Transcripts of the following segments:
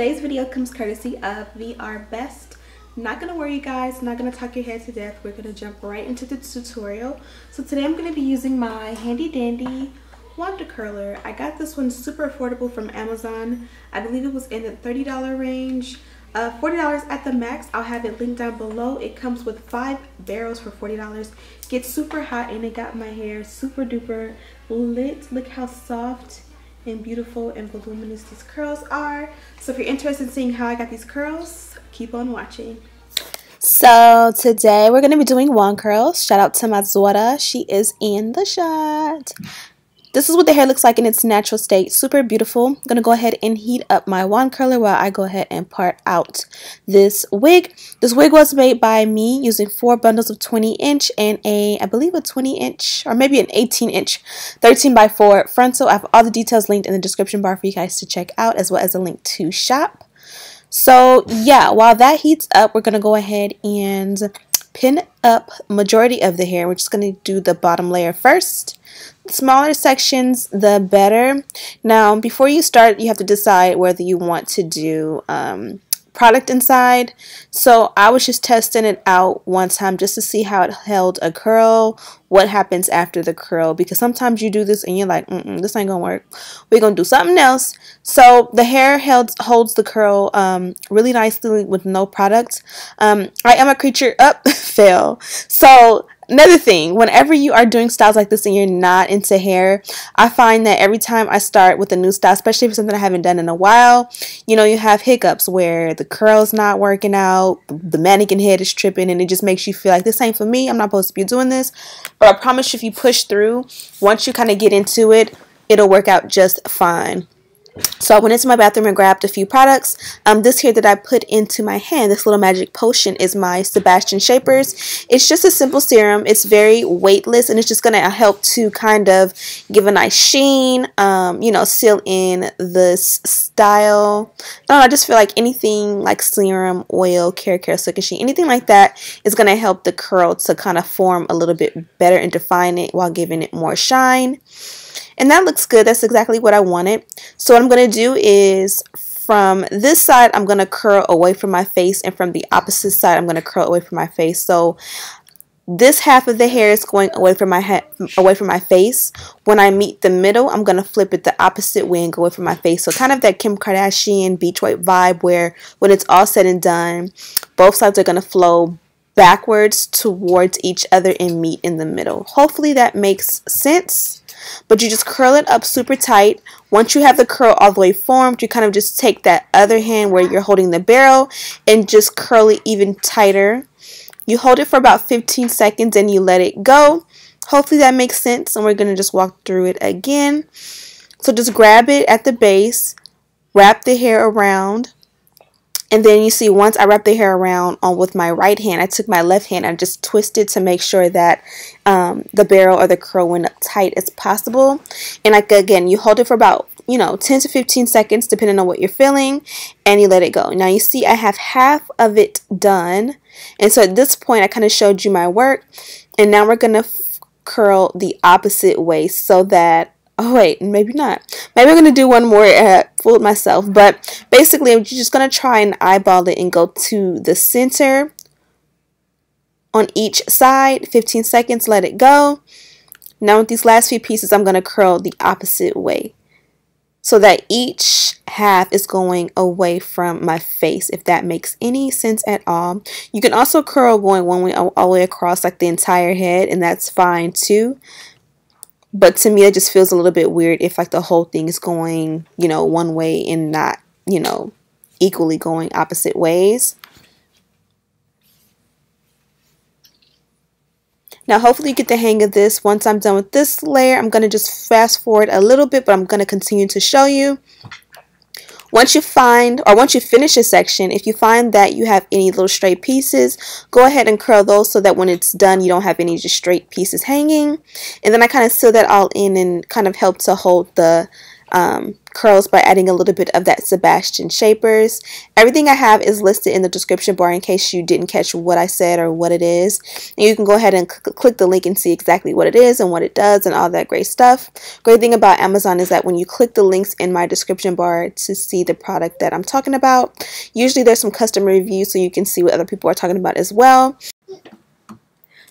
Today's video comes courtesy of VR Best. Not gonna worry you guys, not gonna talk your head to death. We're gonna jump right into the tutorial. So today I'm gonna be using my handy dandy wand curler. I got this one super affordable from Amazon. I believe it was in the $30 range. $40 at the max. I'll have it linked down below. It comes with 5 barrels for $40. Gets super hot and it got my hair super duper lit. Look how soft and beautiful and voluminous these curls are. So if you're interested in seeing how I got these curls, keep on watching. So today we're going to be doing wand curls. Shout out to my daughter. She is in the shot. This is what the hair looks like in its natural state. Super beautiful. I'm going to go ahead and heat up my wand curler while I go ahead and part out this wig. This wig was made by me using 4 bundles of 20-inch and I believe a 20-inch or maybe an 18-inch 13x4 frontal. I have all the details linked in the description bar for you guys to check out, as well as a link to shop. So yeah, while that heats up, we're going to go ahead and pin up majority of the hair. We're just going to do the bottom layer first. Smaller sections the better. Now before you start, you have to decide whether you want to do product inside. So I was just testing it out one time just to see how it held a curl, what happens after the curl, because sometimes you do this and you're like, this ain't gonna work, we're gonna do something else. So the hair holds the curl really nicely with no product. I am a creature fail. So another thing, whenever you are doing styles like this and you're not into hair, I find that every time I start with a new style, especially if it's something I haven't done in a while, you know, you have hiccups where the curl's not working out, the mannequin head is tripping, and it just makes you feel like this ain't for me, I'm not supposed to be doing this. But I promise you, if you push through, once you kind of get into it, it'll work out just fine. So I went into my bathroom and grabbed a few products. This here that I put into my hand, this little magic potion, is my Sebastian Shapers. It's just a simple serum. It's very weightless and it's just going to help to kind of give a nice sheen, you know, seal in this style. I just feel like anything like serum, oil, care, silk and sheen, anything like that is going to help the curl to kind of form a little bit better and define it while giving it more shine. And that looks good. That's exactly what I wanted. So what I'm going to do is, from this side, I'm going to curl away from my face, and from the opposite side, I'm going to curl away from my face. So this half of the hair is going away from my face. When I meet the middle, I'm going to flip it the opposite way and go away from my face. So kind of that Kim Kardashian beach white vibe, where when it's all said and done, both sides are going to flow backwards towards each other and meet in the middle. Hopefully that makes sense. But you just curl it up super tight. Once you have the curl all the way formed, you kind of just take that other hand where you're holding the barrel and just curl it even tighter. You hold it for about 15 seconds and you let it go. Hopefully that makes sense, and we're going to just walk through it again. So just grab it at the base, wrap the hair around. And then you see, once I wrap the hair around with my right hand, I took my left hand and just twisted to make sure that the barrel or the curl went up tight as possible. And like again, you hold it for about 10 to 15 seconds depending on what you're feeling, and you let it go. Now you see I have half of it done, and so at this point I kind of showed you my work, and now we're gonna curl the opposite way so that, oh wait, maybe not. Maybe I'm going to do one more. Fooled myself. But basically, I'm just going to try and eyeball it and go to the center on each side. 15 seconds, let it go. Now with these last few pieces, I'm going to curl the opposite way, so that each half is going away from my face, if that makes any sense at all. You can also curl going one way all the way across, like the entire head, and that's fine too. But to me, it just feels a little bit weird if like the whole thing is going, one way and not, equally going opposite ways. Now, hopefully you get the hang of this. Once I'm done with this layer, I'm going to just fast forward a little bit, but I'm going to continue to show you. Once you finish a section, if you find that you have any little straight pieces, go ahead and curl those so that when it's done, you don't have any just straight pieces hanging. And then I kind of seal that all in and kind of help to hold the curls by adding a little bit of that Sebastian Shapers. Everything I have is listed in the description bar in case you didn't catch what I said or what it is. And you can go ahead and click the link and see exactly what it is and what it does and all that great stuff. Great thing about Amazon is that when you click the links in my description bar to see the product that I'm talking about, usually there's some customer reviews so you can see what other people are talking about as well.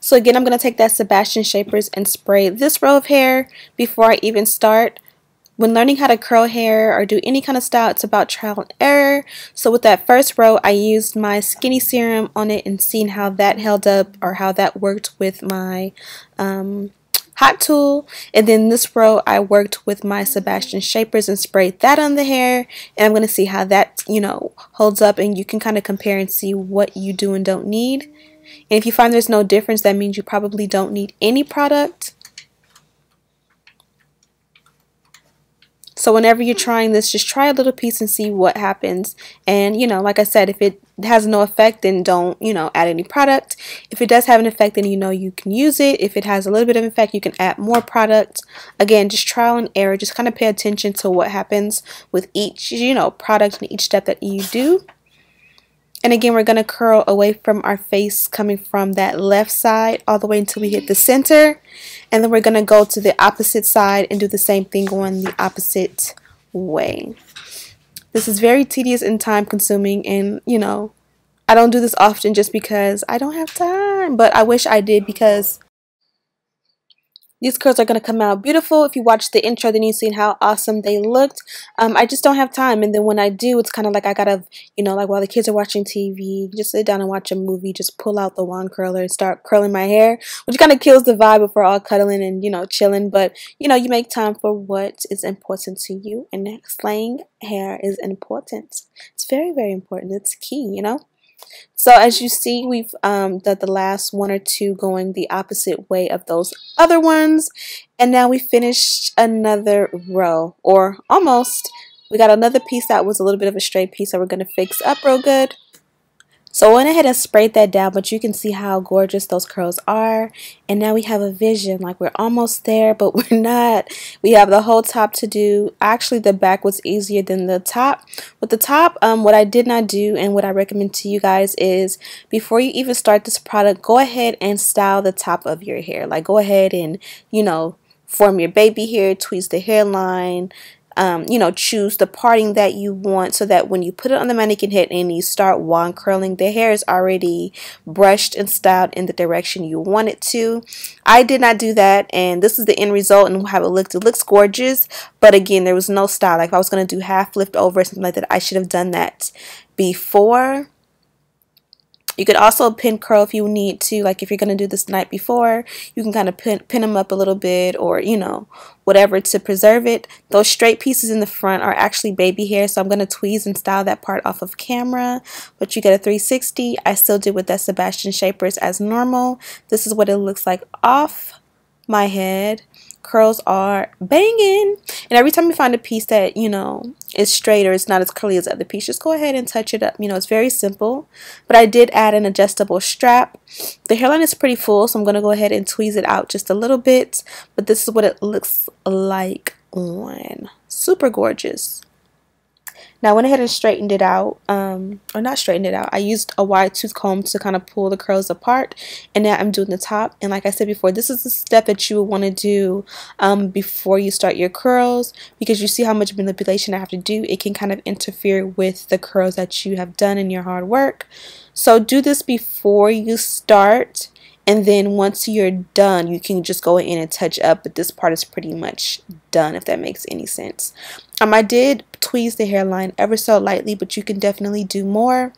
So again, I'm going to take that Sebastian Shapers and spray this row of hair before I even start. When learning how to curl hair or do any kind of style, it's about trial and error. So with that first row, I used my Skinny Serum on it and seeing how that held up or how that worked with my hot tool. And then this row, I worked with my Sebastian Shapers and sprayed that on the hair. And I'm going to see how that, holds up, and you can kind of compare and see what you do and don't need. And if you find there's no difference, that means you probably don't need any product. So whenever you're trying this, just try a little piece and see what happens. And, like I said, if it has no effect, then don't, add any product. If it does have an effect, then you can use it. If it has a little bit of effect, you can add more product. Again, just trial and error. Just kind of pay attention to what happens with each, product and each step that you do. And again, we're going to curl away from our face coming from that left side all the way until we hit the center. And then we're going to go to the opposite side and do the same thing going the opposite way. This is very tedious and time consuming, and I don't do this often just because I don't have time, but I wish I did because these curls are going to come out beautiful. If you watch the intro, then you've seen how awesome they looked. I just don't have time. And then when I do, it's kind of like I got to, like while the kids are watching TV, just sit down and watch a movie, just pull out the wand curler and start curling my hair, which kind of kills the vibe if we're all cuddling and, chilling. But, you make time for what is important to you. And slaying hair is important. It's very, very important. It's key, So as you see, we've done the last one or two going the opposite way of those other ones. And now we finished another row, or almost. We got another piece that was a little bit of a straight piece that we're going to fix up real good. So I went ahead and sprayed that down, but you can see how gorgeous those curls are. And now we have a vision, like we're almost there, but we're not. We have the whole top to do. Actually, the back was easier than the top. With the top, what I did not do and what I recommend to you guys is before you even start this product, go ahead and style the top of your hair. Like go ahead and, form your baby hair, tweeze the hairline, choose the parting that you want so that when you put it on the mannequin head and you start wand curling, the hair is already brushed and styled in the direction you want it to. I did not do that, and this is the end result and how it looked. It looks gorgeous, but again, there was no style. Like if I was going to do half lift over or something like that, I should have done that before. You could also pin curl if you need to, like if you're going to do this the night before, you can kind of pin them up a little bit or, whatever to preserve it. Those straight pieces in the front are actually baby hair, so I'm going to tweeze and style that part off of camera. But you get a 360. I still did with that Sebastian Shapers as normal. This is what it looks like off my head. Curls are banging, and every time you find a piece that is straight or it's not as curly as the other piece, just go ahead and touch it up. It's very simple, but I did add an adjustable strap. The hairline is pretty full, so I'm going to go ahead and tweeze it out just a little bit, but this is what it looks like on. Super gorgeous. Now I went ahead and straightened it out, or not straightened it out. I used a wide tooth comb to kind of pull the curls apart, and now I'm doing the top. And like I said before, this is the step that you would want to do before you start your curls, because you see how much manipulation I have to do. It can kind of interfere with the curls that you have done in your hard work. So do this before you start. And then once you're done, you can just go in and touch up, but this part is pretty much done, if that makes any sense. I did tweeze the hairline ever so lightly, but you can definitely do more.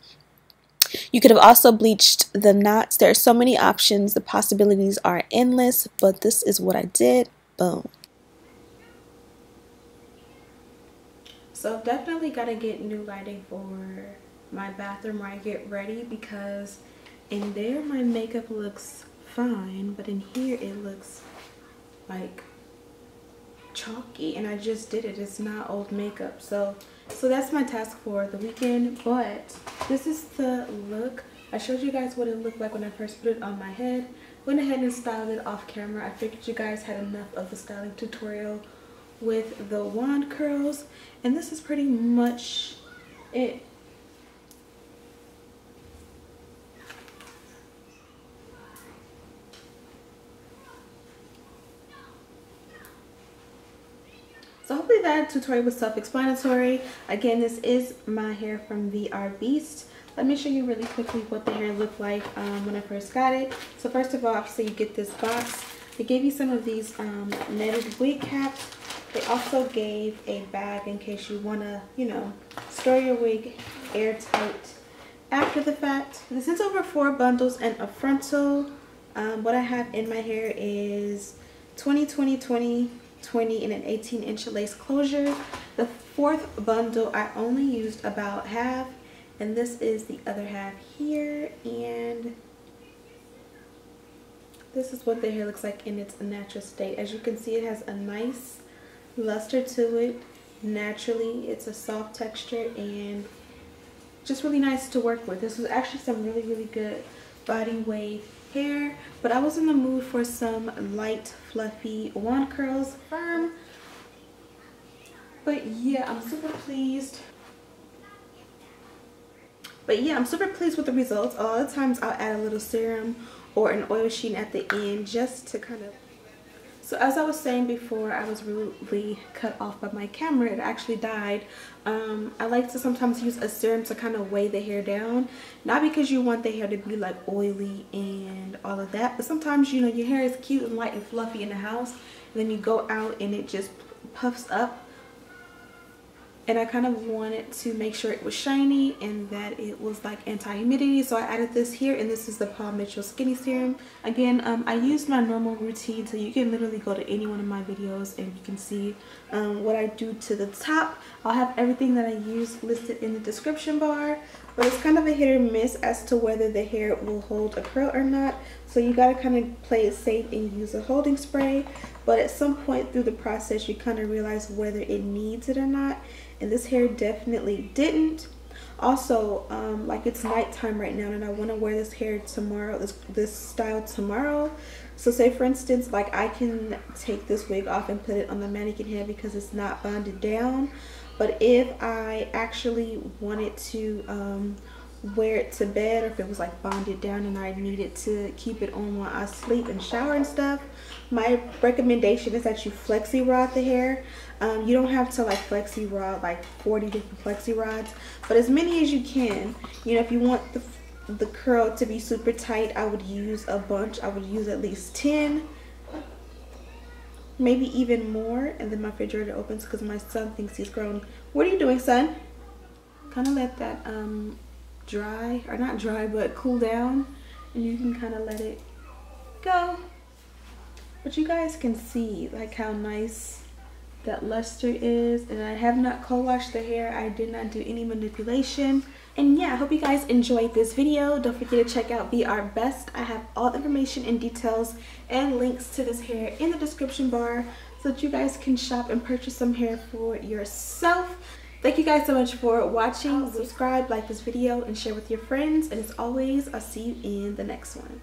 You could have also bleached the knots. There are so many options. The possibilities are endless, but this is what I did. Boom. So definitely gotta get new lighting for my bathroom where I get ready, because in there my makeup looks fine, but in here it looks like chalky, and I just did it. It's not old makeup. So that's my task for the weekend. But this is the look. I showed you guys what it looked like when I first put it on my head. Went ahead and styled it off camera. I figured you guys had enough of the styling tutorial with the wand curls, and this is pretty much it. So hopefully that tutorial was self-explanatory. Again, this is my hair from VR Beast. Let me show you really quickly what the hair looked like when I first got it. So first of all, obviously you get this box. They gave you some of these netted wig caps. They also gave a bag in case you want to, you know, store your wig airtight after the fact. This is over 4 bundles and a frontal. What I have in my hair is 20, 20, 20, 20 in an 18-inch lace closure. The 4th bundle I only used about half, and this is the other half here, and this is what the hair looks like in its natural state. As you can see, it has a nice luster to it. Naturally, it's a soft texture and just really nice to work with. This was actually some really good body wave hair, but I was in the mood for some light fluffy wand curls, firm. But yeah, I'm super pleased. with the results. A lot of times I'll add a little serum or an oil sheen at the end just to kind of. So as I was saying before, I was rudely cut off by my camera. It actually died. I like to sometimes use a serum to kind of weigh the hair down. Not because you want the hair to be like oily and all of that, but sometimes, you know, your hair is cute and light and fluffy in the house, and then you go out and it just puffs up. And I kind of wanted to make sure it was shiny and that it was like anti-humidity, so I added this here, and this is the Paul Mitchell Skinny Serum. Again, I used my normal routine, so you can literally go to any one of my videos and you can see what I do to the top. I'll have everything that I use listed in the description bar, but it's kind of a hit or miss as to whether the hair will hold a curl or not, so you gotta kind of play it safe and use a holding spray. But at some point through the process, you kind of realize whether it needs it or not, and this hair definitely didn't. Also, like it's nighttime right now and I want to wear this hair tomorrow, this style tomorrow. So say for instance, like I can take this wig off and put it on the mannequin head because it's not bonded down. But if I actually wanted to wear it to bed, or if it was like bonded down and I needed to keep it on while I sleep and shower and stuff, my recommendation is that you flexi rod the hair. You don't have to like flexi rod like 40 different flexi rods, but as many as you can. You know, if you want the curl to be super tight, I would use a bunch. I would use at least 10, maybe even more. And then my refrigerator opens because my son thinks he's grown. What are you doing, son? Kind of let that dry, or not dry, but cool down, and you can kind of let it go. But you guys can see like how nice that luster is, and I have not co-washed the hair. I did not do any manipulation. And yeah, I hope you guys enjoyed this video. Don't forget to check out VR Best. I have all the information and details and links to this hair in the description bar so that you guys can shop and purchase some hair for yourself. Thank you guys so much for watching. Subscribe, like this video, and share with your friends. And as always, I'll see you in the next one.